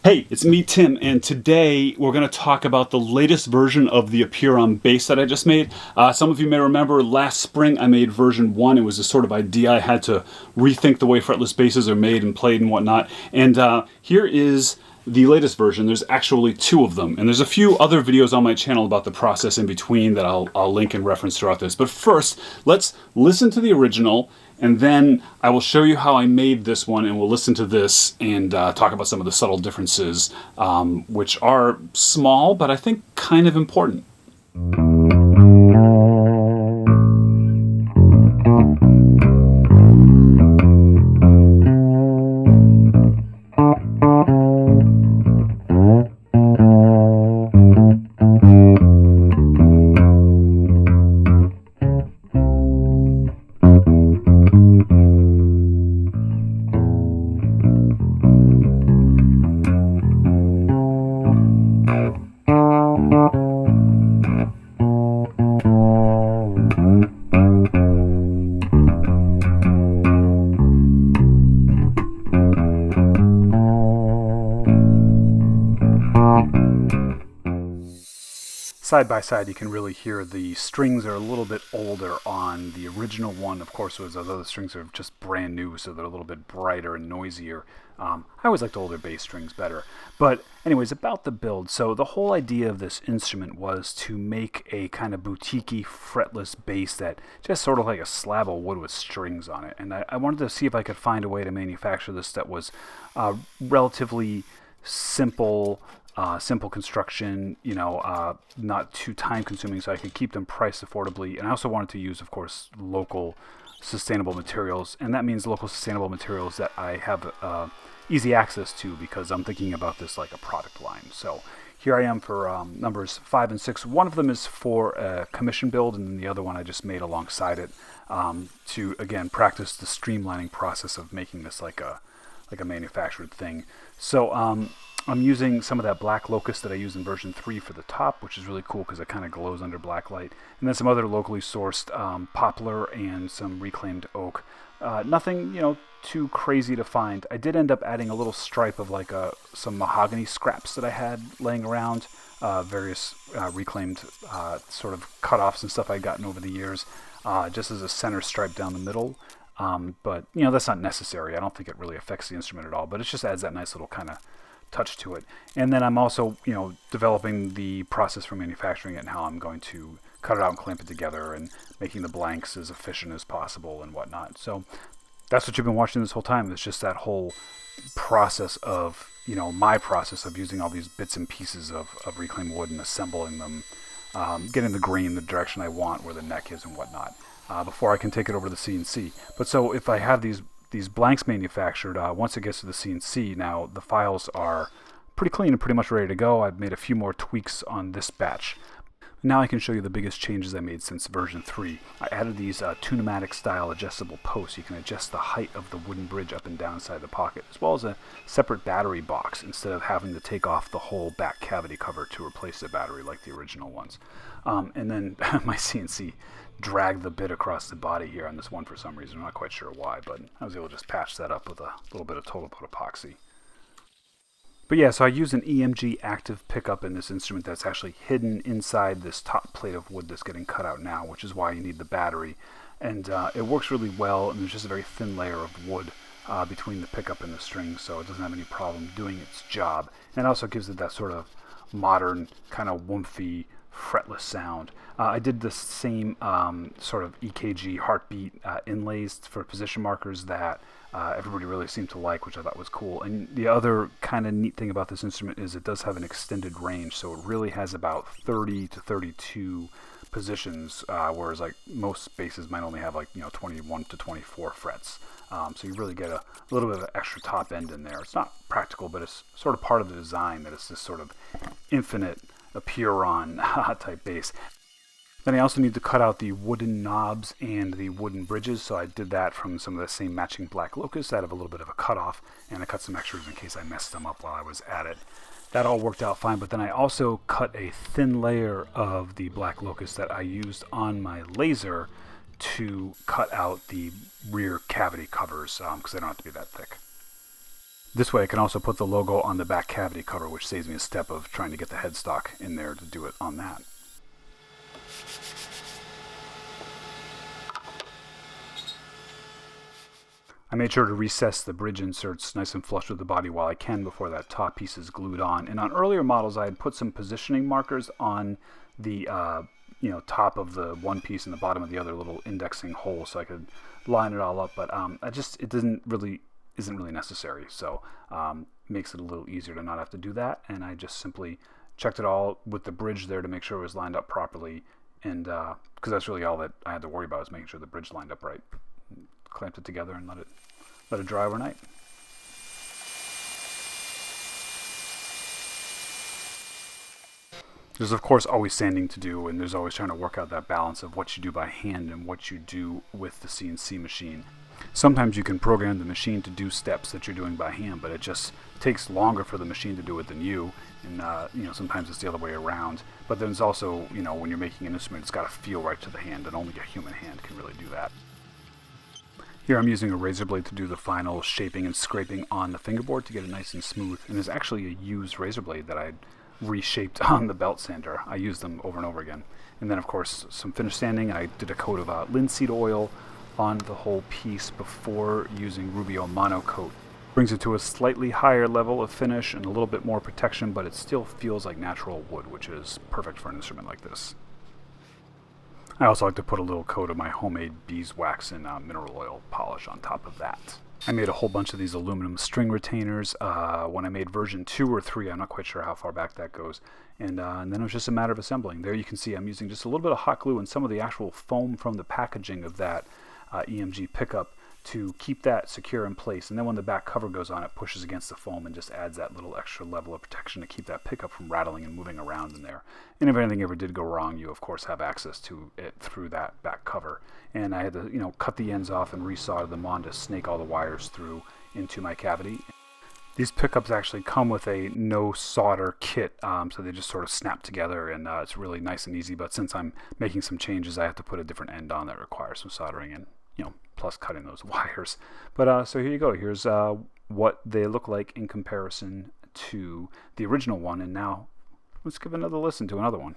Hey, it's me, Tim, and today we're going to talk about the latest version of the Apiron bass that I just made. Some of you may remember last spring I made version 1. It was a sort of idea I had to rethink the way fretless basses are made and played and whatnot. And here is the latest version. There's actually two of them, and there's a few other videos on my channel about the process in between that I'll link and reference throughout this. But first, let's listen to the original, and then I will show you how I made this one, and we'll listen to this and talk about some of the subtle differences, which are small, but I think kind of important. Side by side, you can really hear the strings are a little bit older on the original one. Of course, those other strings are just brand new, so they're a little bit brighter and noisier. I always liked older bass strings better. But anyways, about the build. So the whole idea of this instrument was to make a kind of boutique-y fretless bass that just sort of like a slab of wood with strings on it. And I wanted to see if I could find a way to manufacture this that was relatively simple construction, not too time consuming, so I could keep them priced affordably. And I also wanted to use, of course, local sustainable materials, and that means local sustainable materials that I have easy access to, because I'm thinking about this like a product line. So here I am for numbers 5 and 6. One of them is for a commission build, and then the other one I just made alongside it to, again, practice the streamlining process of making this like a manufactured thing. So I'm using some of that black locust that I used in version 3 for the top, which is really cool because it kind of glows under black light. And then some other locally sourced poplar and some reclaimed oak. Nothing, too crazy to find. I did end up adding a little stripe of like some mahogany scraps that I had laying around, various reclaimed sort of cutoffs and stuff I'd gotten over the years, just as a center stripe down the middle. But, that's not necessary. I don't think it really affects the instrument at all, but it just adds that nice little kind of touch to it. And then I'm also, developing the process for manufacturing it and how I'm going to cut it out and clamp it together and making the blanks as efficient as possible and whatnot. So that's what you've been watching this whole time. It's just that whole process of, my process of using all these bits and pieces of reclaimed wood and assembling them, getting the grain the direction I want, where the neck is and whatnot, before I can take it over to the CNC. But so if I have these blanks manufactured, once it gets to the CNC, now the files are pretty clean and pretty much ready to go. I've made a few more tweaks on this batch. Now I can show you the biggest changes I made since version 3. I added these Tune-o-matic style adjustable posts. You can adjust the height of the wooden bridge up and down inside the pocket, as well as a separate battery box instead of having to take off the whole back cavity cover to replace the battery like the original ones. And then my CNC dragged the bit across the body here on this one for some reason. I'm not quite sure why, but I was able to just patch that up with a little bit of Total Coat epoxy. But yeah, so I used an EMG active pickup in this instrument that's actually hidden inside this top plate of wood that's getting cut out now, which is why you need the battery. And it works really well, and there's just a very thin layer of wood between the pickup and the string, so it doesn't have any problem doing its job. And it also gives it that sort of modern, kind of woomphy, fretless sound. I did the same sort of EKG heartbeat inlays for position markers that everybody really seemed to like, which I thought was cool. And the other kind of neat thing about this instrument is it does have an extended range, so it really has about 30 to 32 positions, whereas like most basses might only have 21 to 24 frets. So you really get a little bit of an extra top end in there. It's not practical, but it's sort of part of the design that it's this sort of infinite Apiron type bass. Then I also need to cut out the wooden knobs and the wooden bridges, so I did that from some of the same matching black locust out of a little bit of a cutoff, and I cut some extras in case I messed them up while I was at it. That all worked out fine, but then I also cut a thin layer of the black locust that I used on my laser to cut out the rear cavity covers, because they don't have to be that thick. This way I can also put the logo on the back cavity cover, which saves me a step of trying to get the headstock in there to do it on that. I made sure to recess the bridge inserts nice and flush with the body while I can before that top piece is glued on. And on earlier models, I had put some positioning markers on the top of the one piece and the bottom of the other, little indexing hole, so I could line it all up. But it isn't really necessary. So makes it a little easier to not have to do that. And I just simply checked it all with the bridge there to make sure it was lined up properly. And because that's really all that I had to worry about, was making sure the bridge lined up right. Clamped it together and let it dry overnight. There's of course always sanding to do, and there's always trying to work out that balance of what you do by hand and what you do with the CNC machine. Sometimes you can program the machine to do steps that you're doing by hand, but it just takes longer for the machine to do it than you. And sometimes it's the other way around. But then it's also, when you're making an instrument, it's got to feel right to the hand, and only a human hand can really do that. Here I'm using a razor blade to do the final shaping and scraping on the fingerboard to get it nice and smooth. And there's actually a used razor blade that I reshaped on the belt sander. I use them over and over again. And then of course some finish sanding. I did a coat of linseed oil on the whole piece before using Rubio Monocoat. Brings it to a slightly higher level of finish and a little bit more protection, but it still feels like natural wood, which is perfect for an instrument like this. I also like to put a little coat of my homemade beeswax and mineral oil polish on top of that. I made a whole bunch of these aluminum string retainers when I made version 2 or 3. I'm not quite sure how far back that goes. And then it was just a matter of assembling. There you can see I'm using just a little bit of hot glue and some of the actual foam from the packaging of that EMG pickup to keep that secure in place. And then when the back cover goes on, it pushes against the foam and just adds that little extra level of protection to keep that pickup from rattling and moving around in there. And if anything ever did go wrong, you of course have access to it through that back cover. And I had to cut the ends off and resolder them on to snake all the wires through into my cavity. These pickups actually come with a no solder kit, so they just sort of snap together, and it's really nice and easy. But since I'm making some changes, I have to put a different end on that requires some soldering and plus cutting those wires. But so here you go. Here's what they look like in comparison to the original one. And now let's give another listen to another one.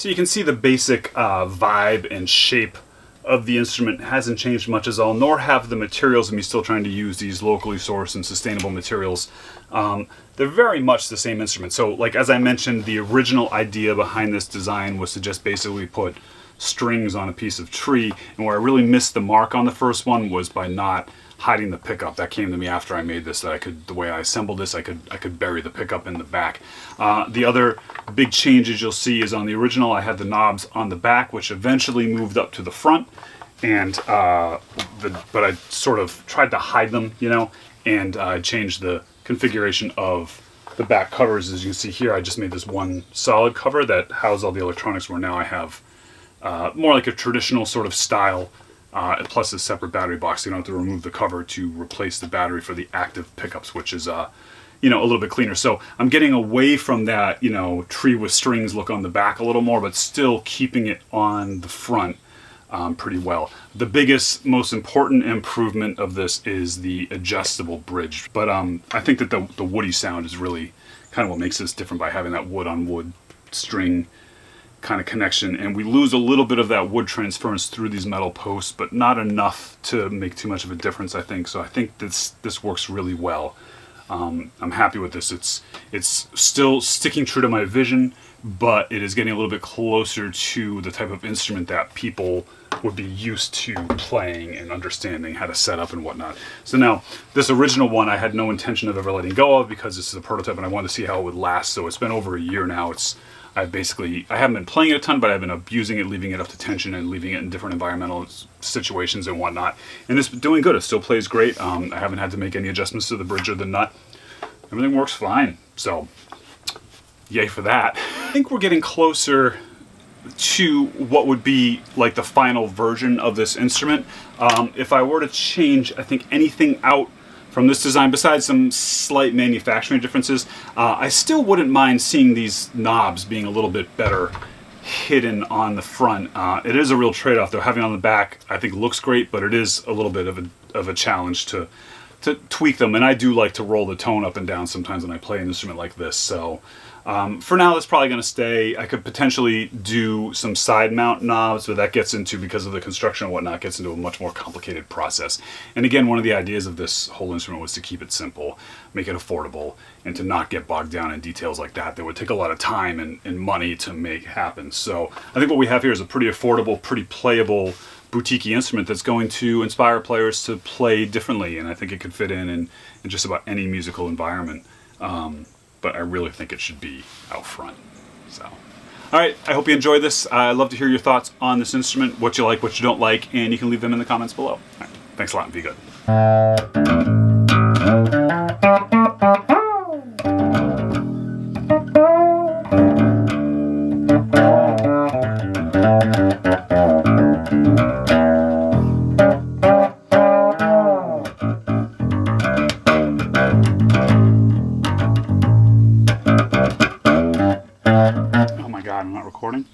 So you can see the basic vibe and shape of the instrument hasn't changed much at all, nor have the materials. I'm still trying to use these locally sourced and sustainable materials. They're very much the same instrument. So like as I mentioned, the original idea behind this design was to just basically put strings on a piece of tree, and where I really missed the mark on the first one was by not hiding the pickup. That came to me after I made this, that the way I assembled this, I could bury the pickup in the back. The other big changes you'll see is on the original, I had the knobs on the back, which eventually moved up to the front, and but I sort of tried to hide them, and I changed the configuration of the back covers. As you can see here, I just made this one solid cover that housed all the electronics, where now I have more like a traditional sort of style, plus a separate battery box. So you don't have to remove the cover to replace the battery for the active pickups, which is a little bit cleaner. So I'm getting away from that tree with strings look on the back a little more, but still keeping it on the front pretty well. The biggest, most important improvement of this is the adjustable bridge. But I think that the woody sound is really kind of what makes this different, by having that wood on wood string kind of connection, and we lose a little bit of that wood transference through these metal posts, but not enough to make too much of a difference, I think. So I think this works really well. I'm happy with this. It's still sticking true to my vision, but it is getting a little bit closer to the type of instrument that people would be used to playing and understanding how to set up and whatnot. So now, this original one I had no intention of ever letting go of because this is a prototype and I wanted to see how it would last. So it's been over a year now. I haven't been playing it a ton, but I've been abusing it, leaving it up to tension and leaving it in different environmental situations and whatnot. And it's doing good. It still plays great. I haven't had to make any adjustments to the bridge or the nut. Everything works fine. So, yay for that. I think we're getting closer to what would be like the final version of this instrument. If I were to change, I think, anything out from this design, besides some slight manufacturing differences, I still wouldn't mind seeing these knobs being a little bit better hidden on the front. It is a real trade-off, though. Having it on the back, I think, looks great, but it is a little bit of a challenge to tweak them, and I do like to roll the tone up and down sometimes when I play an instrument like this. So for now, that's probably going to stay. I could potentially do some side mount knobs, but that gets into, because of the construction and whatnot, gets into a much more complicated process. And again, one of the ideas of this whole instrument was to keep it simple, make it affordable, and to not get bogged down in details like that would take a lot of time and money to make happen. So I think what we have here is a pretty affordable, pretty playable, boutique instrument that's going to inspire players to play differently, and I think it could fit in just about any musical environment. But I really think it should be out front. So, all right, I hope you enjoyed this. I'd love to hear your thoughts on this instrument, what you like, what you don't like, and you can leave them in the comments below. All right, thanks a lot and be good. Oh my God, I'm not recording?